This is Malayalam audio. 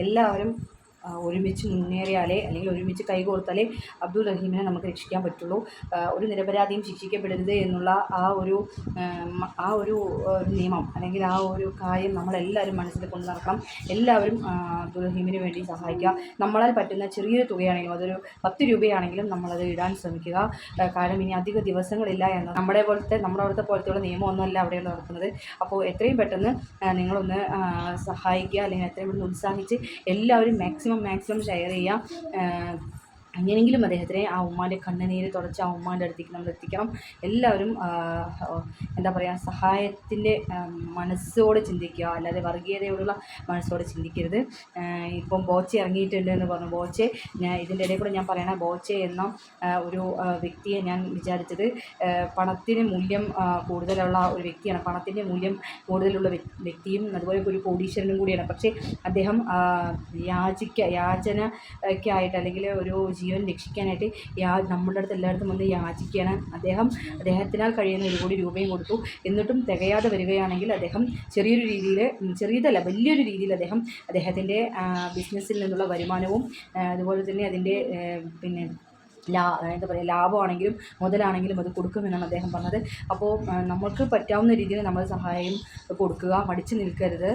എല്ലാവരും ഒരുമിച്ച് മുന്നേറിയാലേ അല്ലെങ്കിൽ ഒരുമിച്ച് കൈകോർത്താലേ അബ്ദുൾ റഹീമിനെ നമുക്ക് രക്ഷിക്കാൻ പറ്റുള്ളൂ. ഒരു നിരപരാധിയും ശിക്ഷിക്കപ്പെടരുത് എന്നുള്ള ആ ഒരു നിയമം അല്ലെങ്കിൽ ആ ഒരു കാര്യം നമ്മളെല്ലാവരും മനസ്സിൽ കൊണ്ട് നടക്കണം. എല്ലാവരും അബ്ദുൾ റഹീമിന് വേണ്ടി സഹായിക്കുക. നമ്മളാൽ പറ്റുന്ന ചെറിയൊരു തുകയാണെങ്കിലും അതൊരു 10 രൂപയാണെങ്കിലും നമ്മളത് ഇടാൻ ശ്രമിക്കുക. കാരണം ഇനി അധിക ദിവസങ്ങളില്ല എന്ന് നമ്മുടെ അവിടുത്തെ പോലത്തെയുള്ള നിയമമൊന്നുമല്ല അവിടെ നടക്കുന്നത്. അപ്പോൾ എത്രയും പെട്ടെന്ന് നിങ്ങളൊന്ന് സഹായിക്കുക, അല്ലെങ്കിൽ എത്രയും പെട്ടെന്ന് ഉത്സാഹിച്ച് എല്ലാവരും മാക്സിമം ഷെയർ ചെയ്യുക. എങ്ങനെയെങ്കിലും അദ്ദേഹത്തിനെ ആ ഉമ്മാൻ്റെ കണ്ണുനീര് തുടച്ച് ആ ഉമ്മാൻ്റെ അടുത്തേക്ക് നമ്മൾ എത്തിക്കണം. എല്ലാവരും എന്താ പറയുക, സഹായത്തിൻ്റെ മനസ്സോടെ ചിന്തിക്കുക, അല്ലാതെ വർഗീയതയോടുള്ള മനസ്സോടെ ചിന്തിക്കരുത്. ഇപ്പം ബോച്ചെ ഇറങ്ങിയിട്ടുണ്ട് എന്ന് പറഞ്ഞു. ബോച്ചെ ഇതിൻ്റെ ഇടയിൽ കൂടെ ഞാൻ പറയണ ബോച്ചെ എന്ന ഒരു വ്യക്തിയെ ഞാൻ വിചാരിച്ചത് പണത്തിന് മൂല്യം കൂടുതലുള്ള ഒരു വ്യക്തിയാണ്. പണത്തിൻ്റെ മൂല്യം കൂടുതലുള്ള വ്യക്തിയും അതുപോലെ ഒരു കോടീശ്വരനും കൂടിയാണ്. പക്ഷേ അദ്ദേഹം യാചനയ്ക്കായിട്ട് അല്ലെങ്കിൽ ഒരു ജീവൻ രക്ഷിക്കാനായിട്ട് നമ്മുടെ അടുത്ത് എല്ലായിടത്തും വന്ന് യാചിക്കുകയാണ്. അദ്ദേഹത്തിനാൽ കഴിയുന്ന 1 കോടി രൂപയും കൊടുത്തു. എന്നിട്ടും തികയാതെ വരികയാണെങ്കിൽ അദ്ദേഹം വലിയൊരു രീതിയിൽ അദ്ദേഹത്തിൻ്റെ ബിസിനസ്സിൽ നിന്നുള്ള വരുമാനവും അതുപോലെ തന്നെ അതിൻ്റെ എന്താ പറയുക, ലാഭമാണെങ്കിലും മുതലാണെങ്കിലും അത് കൊടുക്കുമെന്നാണ് അദ്ദേഹം പറഞ്ഞത്. അപ്പോൾ നമ്മൾക്ക് പറ്റാവുന്ന രീതിയിൽ നമ്മൾ സഹായം കൊടുക്കുക, മടിച്ചു നിൽക്കരുത്.